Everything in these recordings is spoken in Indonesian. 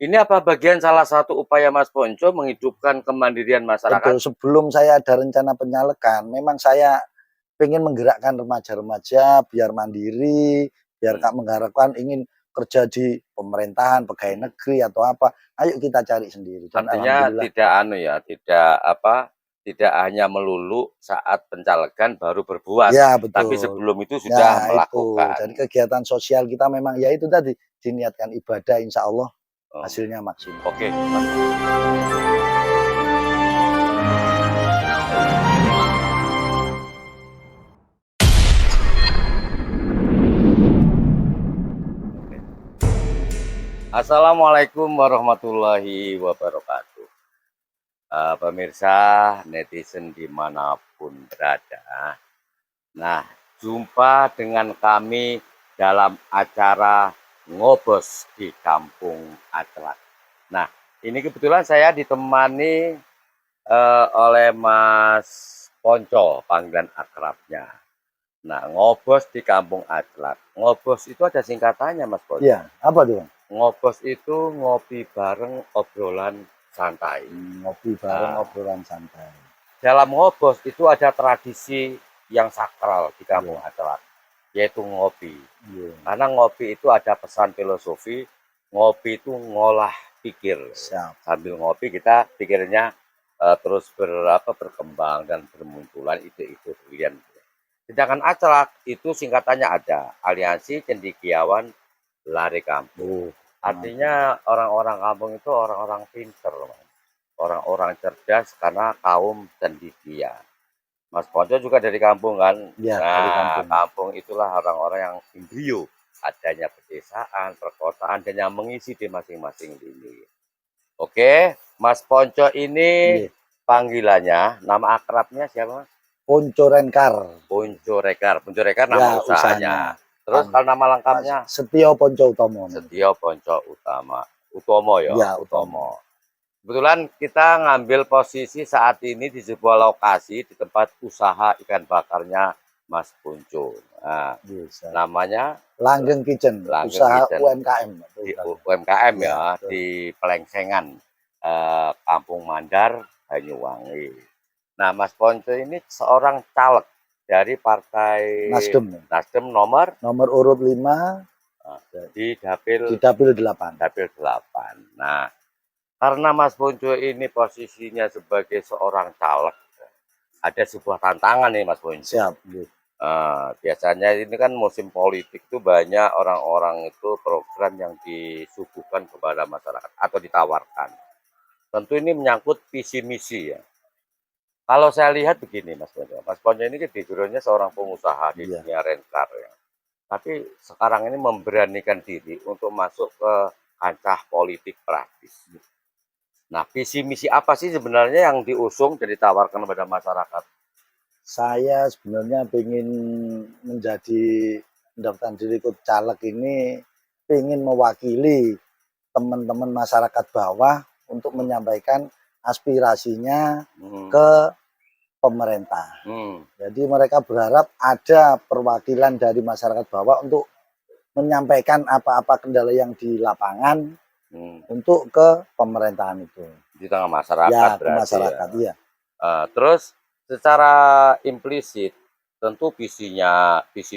Ini apa bagian salah satu upaya Mas Ponco menghidupkan kemandirian masyarakat? Betul, sebelum saya ada rencana penyalekan, memang saya pengen menggerakkan remaja-remaja biar mandiri, biar Kak mengharapkan ingin kerja di pemerintahan, pegawai negeri atau apa, ayo kita cari sendiri dan Artinya alhamdulillah tidak tidak hanya melulu saat pencalegan baru berbuat, ya tapi betul. sebelum itu sudah Nah itu, melakukan. jadi kegiatan sosial kita memang ya itu tadi, diniatkan ibadah insya Allah Oh, hasilnya maksimal. oke, Mas. Assalamualaikum warahmatullahi wabarakatuh. Pemirsa netizen dimanapun berada. Nah, jumpa dengan kami dalam acara Ngobos di Kampung Aclak. Nah, ini kebetulan saya ditemani oleh Mas Ponco, panggilan akrabnya. Nah, Ngobos di Kampung Aclak. Ngobos itu ada singkatannya, Mas Ponco. Iya, apa tuh? Ngobos itu ngopi bareng, obrolan santai. Ngopi bareng obrolan santai. Dalam ngobos itu ada tradisi yang sakral di Kampung Iya. Aclak, yaitu ngopi. Iya. Karena ngopi itu ada pesan filosofi, ngopi itu ngolah pikir. Siap. Sambil ngopi kita pikirnya terus berkembang dan bermunculan ide-ide brilian. Sedangkan Aclak itu singkatannya ada, Aliansi Cendekiawan Lari Kampung. Artinya orang-orang kampung itu orang-orang pinter, orang-orang cerdas karena kaum cendekia. Mas Ponco juga dari kampung kan? Ya, dari Nah, kampung. kampung itulah orang-orang yang embrio adanya pedesaan, perkotaan, dan yang mengisi di masing-masing lini. Oke, Mas Ponco ini Iya. panggilannya, nama akrabnya siapa? Ponco Renkar. Ponco Rekar. Ponco Rekar Ya, nama usahanya. Terus kalau nama lengkapnya? Setio Ponco Utomo. Setio Ponco Utomo ya, Ya, Utomo. Kebetulan kita ngambil posisi saat ini di sebuah lokasi di tempat usaha ikan bakarnya Mas Ponco. Nah, bisa. namanya Langgeng Kitchen, Langgeng usaha Kitchen. UMKM. Di UMKM ya, betul. di Pelengsengan, Kampung Mandar, Banyuwangi. Nah, Mas Ponco ini seorang caleg dari Partai Nasdem nomor urut 5 di Dapil 8. Dapil 8. Nah, karena Mas Ponco ini posisinya sebagai seorang caleg, ada sebuah tantangan nih Mas Ponco. Siap. Biasanya ini kan musim politik tuh banyak orang-orang itu program yang disuguhkan kepada masyarakat atau ditawarkan. Tentu ini menyangkut visi misi ya. Kalau saya lihat begini Mas Ponco. Mas Ponco ini kan background-nya seorang pengusaha di dunia rental ya. Tapi sekarang ini memberanikan diri untuk masuk ke kancah politik praktis. Nah, visi misi apa sih sebenarnya yang diusung dan ditawarkan kepada masyarakat? Saya sebenarnya ingin menjadi mendaftar diri ikut caleg ini, ingin mewakili teman-teman masyarakat bawah untuk menyampaikan aspirasinya ke pemerintah. Jadi mereka berharap ada perwakilan dari masyarakat bawah untuk menyampaikan apa-apa kendala yang di lapangan untuk ke pemerintahan itu. Di tengah masyarakat ya, berarti masyarakat, ya. Terus secara implisit tentu visi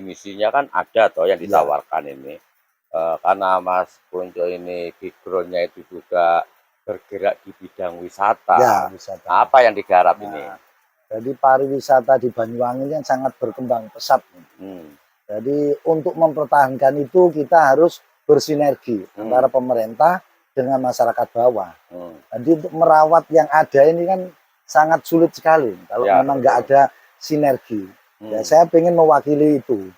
misinya kan ada toh yang ditawarkan ini. Karena Mas Ponco ini background-nya itu juga bergerak di bidang wisata. Ya, wisata. Apa yang digarap ini? Jadi pariwisata di Banyuwangi kan sangat berkembang pesat. Jadi untuk mempertahankan itu kita harus bersinergi antara pemerintah dengan masyarakat bawah. Jadi untuk merawat yang ada ini kan sangat sulit sekali kalau memang nggak ada sinergi. Ya saya ingin mewakili itu.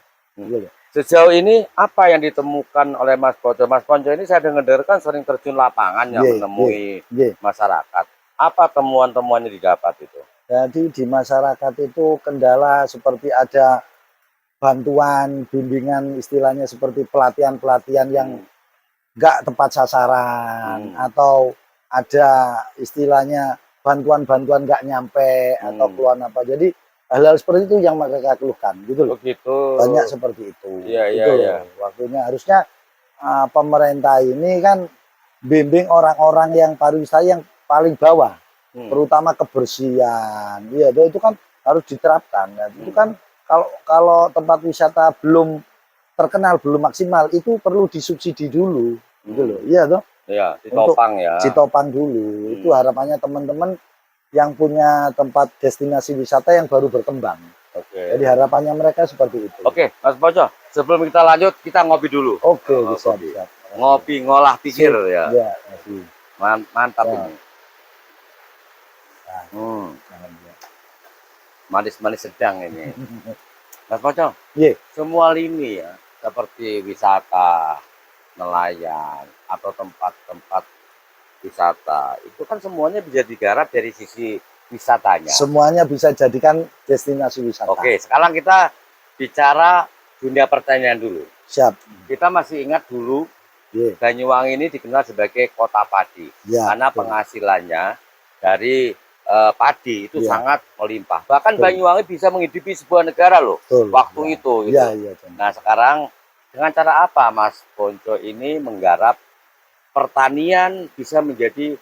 Sejauh ini apa yang ditemukan oleh Mas Ponco? Mas Ponco ini saya dengar-dengar sering terjun lapangan yang menemui masyarakat. Apa temuan-temuan yang didapat itu? Jadi di masyarakat itu kendala seperti ada bantuan, bimbingan istilahnya seperti pelatihan-pelatihan yang nggak tepat sasaran atau ada istilahnya bantuan-bantuan nggak nyampe atau keluar apa. Jadi hal-hal seperti itu yang mereka keluhkan gitu loh. Banyak seperti itu. Iya. Waktunya harusnya pemerintah ini kan bimbing orang-orang yang pariwisata yang paling bawah, terutama kebersihan. Iya, itu kan harus diterapkan. Nah, itu kan kalau kalau tempat wisata belum terkenal, belum maksimal, itu perlu disubsidi dulu, gitu loh. Iya toh? Iya, Untuk ditopang ya. ditopang dulu. Itu harapannya teman-teman yang punya tempat destinasi wisata yang baru berkembang. Oke. Jadi harapannya mereka seperti itu. Oke, Mas Poco, sebelum kita lanjut, kita ngopi dulu. Oke, bisa, Kopi. bisa. Ngopi ngolah pikir Sip. ya. Ya, kasih. Mantap Ya. ini. Nah, Manis-manis sedang ini. Mas Poco, Iya. semua lini ya, seperti wisata, nelayan, atau tempat-tempat wisata, itu kan semuanya bisa digarap dari sisi wisatanya. Semuanya bisa jadikan destinasi wisata. Oke, sekarang kita bicara dunia pertanian dulu. Siap. Kita masih ingat dulu Iya. Banyuwangi ini dikenal sebagai kota padi, Ya, karena betul. penghasilannya dari padi itu Ya. sangat melimpah. Bahkan Betul. Banyuwangi bisa menghidupi sebuah negara loh, Betul. waktu Ya. itu. Iya, iya. Nah sekarang dengan cara apa Mas Ponco ini menggarap pertanian bisa menjadi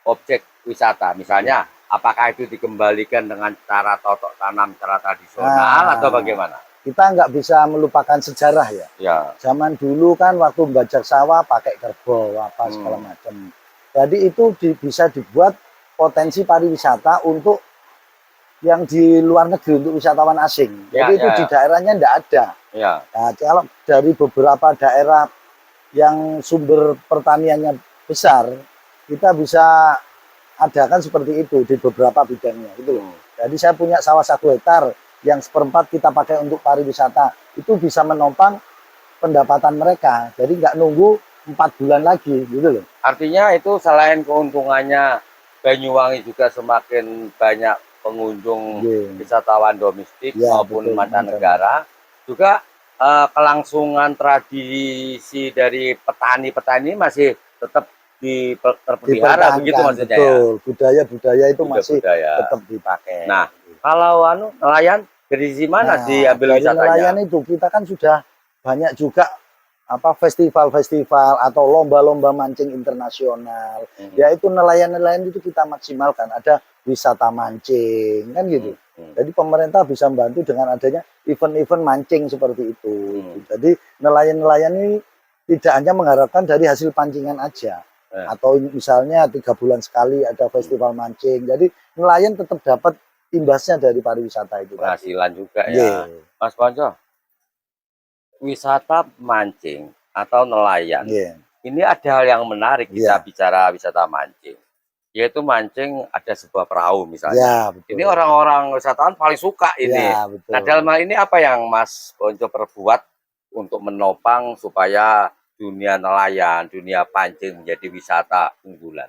objek wisata? Misalnya, apakah itu dikembalikan dengan cara cocok tanam, cara tradisional, atau bagaimana? Kita nggak bisa melupakan sejarah ya. Ya. Zaman dulu kan waktu membajak sawah pakai kerbau apa segala macam. Jadi itu bisa dibuat potensi pariwisata untuk yang di luar negeri, untuk wisatawan asing. Jadi itu di daerahnya nggak ada. Ya. Nah, kalau dari beberapa daerah yang sumber pertaniannya besar, kita bisa adakan seperti itu di beberapa bidangnya. Gitu. Jadi saya punya sawah 1 hektar yang seperempat kita pakai untuk pariwisata, itu bisa menopang pendapatan mereka. Jadi nggak nunggu 4 bulan lagi, gitu loh. Artinya itu selain keuntungannya Banyuwangi juga semakin banyak pengunjung wisatawan domestik maupun mancanegara, juga kelangsungan tradisi dari petani-petani masih tetap terpelihara, begitu maksudnya. Betul. Budaya-budaya itu masih tetap dipakai. Nah, kalau nelayan dari sisi mana diambil wisatanya? Nelayan itu kita kan sudah banyak juga festival-festival atau lomba-lomba mancing internasional. Yaitu nelayan-nelayan itu kita maksimalkan. Ada wisata mancing kan gitu. Jadi pemerintah bisa membantu dengan adanya event-event mancing seperti itu. Jadi nelayan-nelayan ini tidak hanya mengharapkan dari hasil pancingan aja. Atau misalnya 3 bulan sekali ada festival mancing. Jadi nelayan tetap dapat imbasnya dari pariwisata itu. Penghasilan juga ya. Mas Ponco, wisata mancing atau nelayan, ini ada hal yang menarik kita bicara wisata mancing. Yaitu mancing ada sebuah perahu misalnya. Ini orang-orang wisatawan paling suka ini. Nah dalam hal ini apa yang Mas Ponco perbuat untuk menopang supaya dunia nelayan, dunia pancing menjadi wisata unggulan?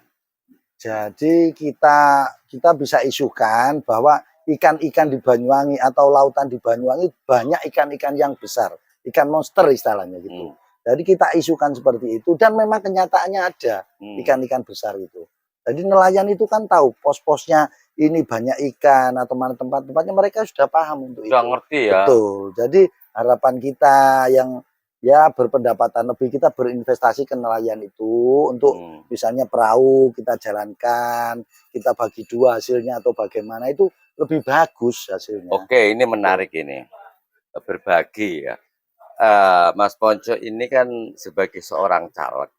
Jadi kita bisa isukan bahwa ikan-ikan di Banyuwangi atau lautan di Banyuwangi banyak ikan-ikan yang besar, ikan monster istilahnya gitu. Jadi kita isukan seperti itu dan memang kenyataannya ada ikan-ikan besar itu. Jadi nelayan itu kan tahu pos-posnya ini banyak ikan atau mana tempat-tempatnya, mereka sudah paham untuk itu. Sudah ngerti ya. Betul. Jadi harapan kita yang ya berpendapatan lebih, kita berinvestasi ke nelayan itu untuk misalnya perahu kita jalankan, kita bagi 2 hasilnya atau bagaimana, itu lebih bagus hasilnya. Oke, ini menarik ini, berbagi ya. Mas Ponco ini kan sebagai seorang caleg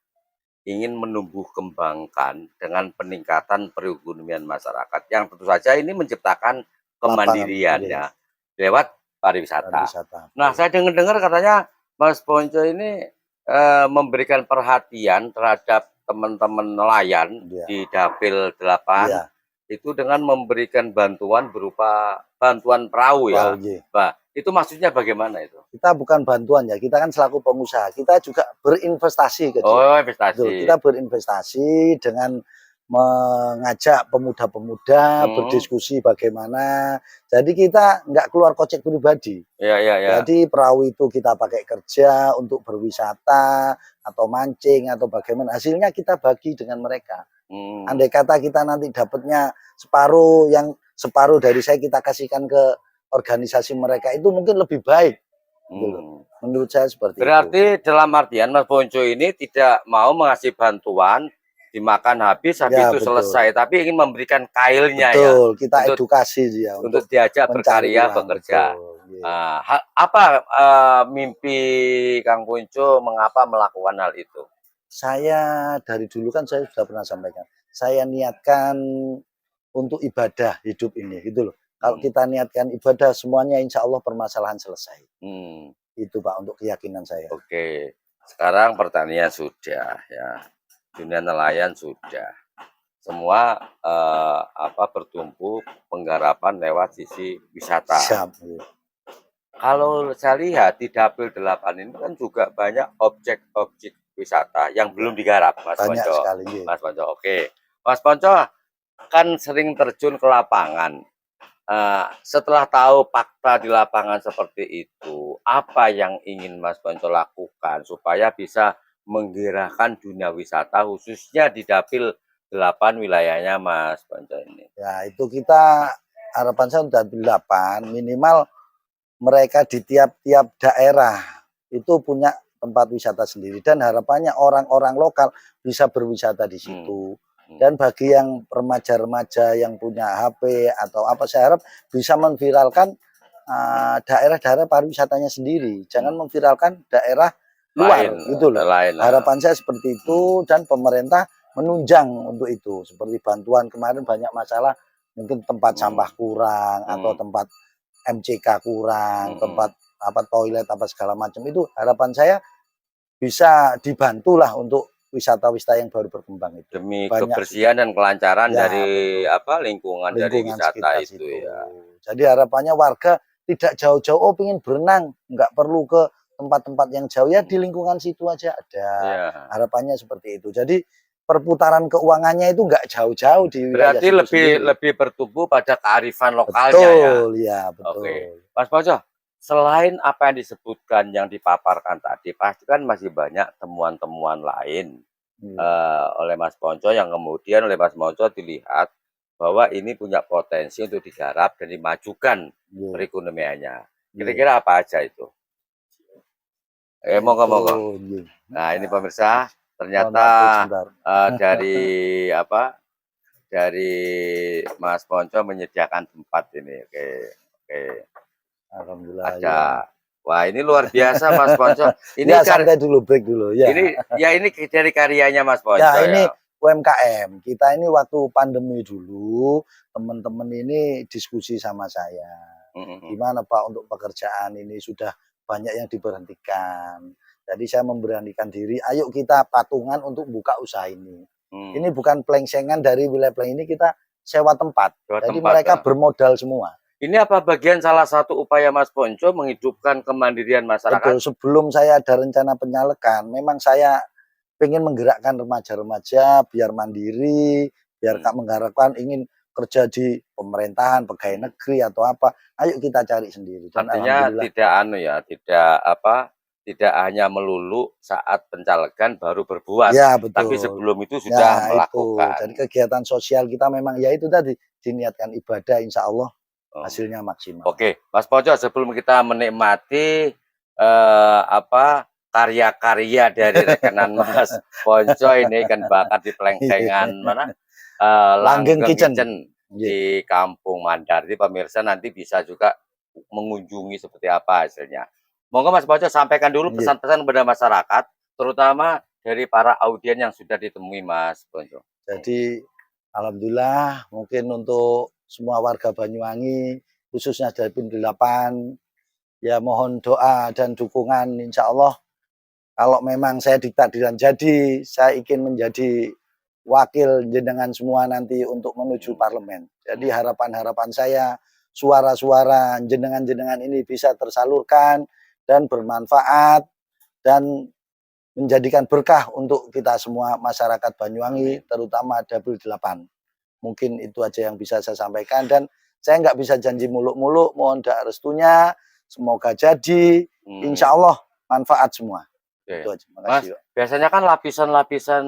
ingin menumbuh kembangkan dengan peningkatan perekonomian masyarakat yang tentu saja ini menciptakan kemandirian ya lewat pariwisata. Nah, saya dengar-dengar katanya Mas Ponco ini memberikan perhatian terhadap teman-teman nelayan di Dapil 8 itu dengan memberikan bantuan berupa bantuan perahu ya. Nah, itu maksudnya bagaimana itu? Kita bukan bantuan ya, kita kan selaku pengusaha, kita juga berinvestasi ke dia. Oh, investasi. Betul, kita berinvestasi dengan mengajak pemuda-pemuda berdiskusi bagaimana. Jadi kita nggak keluar kocek pribadi. Jadi perahu itu kita pakai kerja untuk berwisata atau mancing atau bagaimana. Hasilnya kita bagi dengan mereka. Andai kata kita nanti dapatnya separuh, yang separuh dari saya kita kasihkan ke organisasi mereka, itu mungkin lebih baik. Menurut saya seperti itu. Berarti dalam artian Mas Ponco ini tidak mau mengasih bantuan dimakan habis, habis Ya, itu betul. selesai. Tapi ingin memberikan kailnya ya, Betul, kita untuk edukasi dia untuk untuk diajak mencari berkarya, uang, bekerja. betul. Iya. Apa mimpi Kang Punco mengapa melakukan hal itu? Saya dari dulu kan saya sudah pernah sampaikan, saya niatkan untuk ibadah hidup ini, gitu loh. Kalau Hmm. kita niatkan ibadah, semuanya insya Allah permasalahan selesai. Hmm. Itu Pak, untuk keyakinan saya. Oke, sekarang pertanian sudah ya, dunia nelayan sudah, semua bertumbuh penggarapan lewat sisi wisata. Siap. Iya. Kalau saya lihat di Dapil 8 ini kan juga banyak objek-objek wisata yang belum digarap, Mas Banyak Ponco. sekali. Iya. Mas Ponco, oke. Mas Ponco kan sering terjun ke lapangan. Setelah tahu fakta di lapangan seperti itu, apa yang ingin Mas Ponco lakukan supaya bisa menggerakkan dunia wisata khususnya di Dapil 8 wilayahnya Mas Ponco ini? Ya, itu kita harapan saya untuk Dapil 8 minimal mereka di tiap-tiap daerah itu punya tempat wisata sendiri dan harapannya orang-orang lokal bisa berwisata di situ. Dan bagi yang remaja-remaja yang punya HP atau apa, saya harap bisa memviralkan daerah-daerah pariwisatanya sendiri. Jangan memviralkan daerah luar, gitu loh. Harapan saya seperti itu dan pemerintah menunjang untuk itu. Seperti bantuan kemarin banyak masalah, mungkin tempat sampah kurang atau tempat MCK kurang, tempat toilet apa segala macam, itu harapan saya bisa dibantulah untuk wisata-wisata yang baru berkembang itu. Demi Banyak kebersihan dan kelancaran ya, dari betul. lingkungan dari wisata itu Situ. ya. Jadi harapannya warga tidak jauh-jauh, oh pengen berenang, nggak perlu ke tempat-tempat yang jauh, ya di lingkungan situ aja ada. Ya. Harapannya seperti itu. Jadi perputaran keuangannya itu nggak jauh-jauh di wilayah Berarti lebih bertumbuh pada kearifan lokalnya ya. Betul, ya betul. Oke, Mas Ponco, selain apa yang disebutkan, yang dipaparkan tadi, pasti kan masih banyak temuan-temuan lain oleh Mas Ponco yang kemudian oleh Mas Ponco dilihat bahwa ini punya potensi untuk digarap dan dimajukan perekonomiannya. Kira-kira apa aja itu? Monggo. Nah, ini pemirsa, ternyata dari Mas Ponco menyediakan tempat ini. Oke. Alhamdulillah. Ada. Wah, ini luar biasa Mas Ponco. Ini ya, santai dulu, break dulu ya. Ini dari karyanya Mas Ponco ya. Ini UMKM. Kita ini waktu pandemi dulu, teman-teman ini diskusi sama saya. Gimana Pak untuk pekerjaan ini, sudah banyak yang diberhentikan. Jadi saya memberanikan diri, ayo kita patungan untuk buka usaha ini. Ini bukan pelengsengan dari wilayah Pleng, ini kita sewa tempat. Jadi mereka bermodal semua. Ini apa bagian salah satu upaya Mas Ponco menghidupkan kemandirian masyarakat? Betul, sebelum saya ada rencana penyalekan, memang saya pengen menggerakkan remaja-remaja biar mandiri, biar mengharapkan ingin kerja di pemerintahan, pegawai negeri atau apa. Ayo kita cari sendiri. Dan artinya tidak hanya melulu saat pencalegan baru berbuat, ya, betul. tapi sebelum itu sudah melakukan. Jadi kegiatan sosial kita memang ya itu tadi, diniatkan ibadah, insya Allah hasilnya maksimal. Oke, Mas Ponco, sebelum kita menikmati karya-karya dari rekanan Mas Ponco ini ikan bakar di pelengsengan mana Langgeng Kitchen di Kampung Mandar. Jadi pemirsa nanti bisa juga mengunjungi seperti apa hasilnya. Monggo Mas Ponco sampaikan dulu pesan-pesan kepada masyarakat, terutama dari para audien yang sudah ditemui Mas Ponco. Jadi alhamdulillah, mungkin untuk semua warga Banyuwangi, khususnya dari Dapil 8, ya mohon doa dan dukungan. Insya Allah kalau memang saya ditakdirkan jadi, saya ingin menjadi wakil jenengan semua nanti untuk menuju parlemen. Jadi harapan-harapan saya, suara-suara jenengan-jenengan ini bisa tersalurkan dan bermanfaat dan menjadikan berkah untuk kita semua masyarakat Banyuwangi, terutama Dapil 8. Mungkin itu aja yang bisa saya sampaikan, dan saya nggak bisa janji muluk-muluk, mohon doa restunya, semoga jadi, insya Allah manfaat semua. Itu aja. Mas, biasanya kan lapisan-lapisan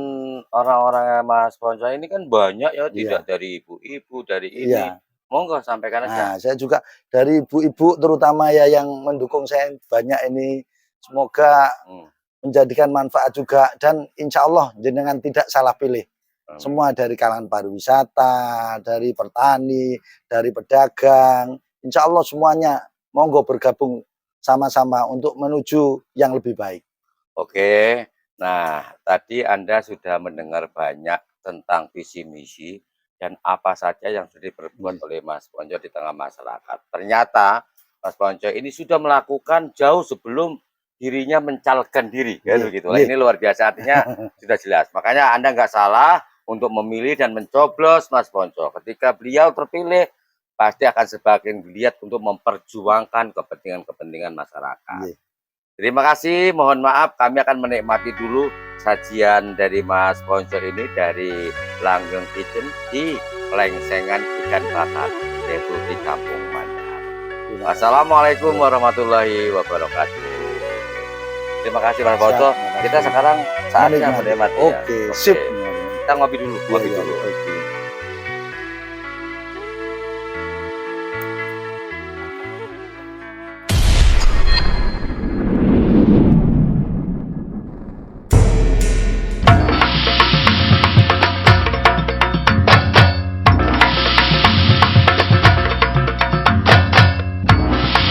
orang-orang Mas Ponco ini kan banyak ya, tidak dari ibu-ibu, dari ini. Monggo sampaikan aja. Nah, saya juga dari ibu-ibu terutama ya yang mendukung saya banyak ini, semoga menjadikan manfaat juga, dan insya Allah jenengan tidak salah pilih. Semua dari kalangan pariwisata, dari petani, dari pedagang, insya Allah semuanya monggo bergabung sama-sama untuk menuju yang lebih baik. Oke. Nah, tadi Anda sudah mendengar banyak tentang visi misi dan apa saja yang sudah diperbuat oleh Mas Ponco di tengah masyarakat. Ternyata Mas Ponco ini sudah melakukan jauh sebelum dirinya mencalonkan diri, kan Nggih, begitu. Lah nggih. ini luar biasa, artinya sudah jelas. Makanya Anda nggak salah untuk memilih dan mencoblos Mas Ponco. Ketika beliau terpilih, pasti akan semakin giat untuk memperjuangkan kepentingan-kepentingan masyarakat. Nggih. Terima kasih, mohon maaf kami akan menikmati dulu sajian dari Mas Ponco ini dari Langgeng Kitchen di Pelengsengan Ikan Bakar, yaitu di Kampung Mandar. Wassalamualaikum warahmatullahi wabarakatuh. Terima kasih Mas Ponco. Kita sekarang saatnya menikmati. Oke, sip. Kita ngopi dulu, ngopi Iya, dulu. oke.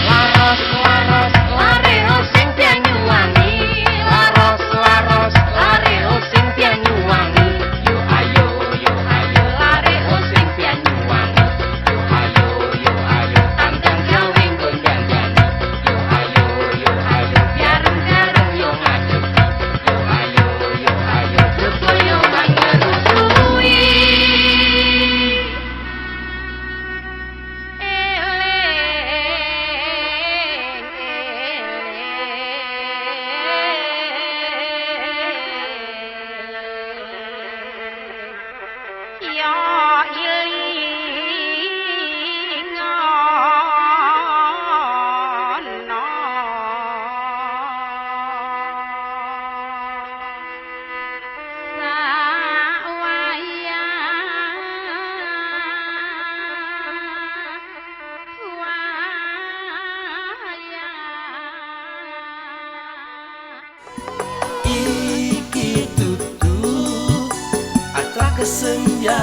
Laros laros lare sing Banyuwangi, laros laros lare sing Banyuwangi. Yo ayo lare sing Banyuwangi. Yo ayo tandang gawe gondang-gandang. Yo ayo bareng-bareng yo ngadu. Yo ayo begoyo banget suwi. Ya Iki tutu acara kesenja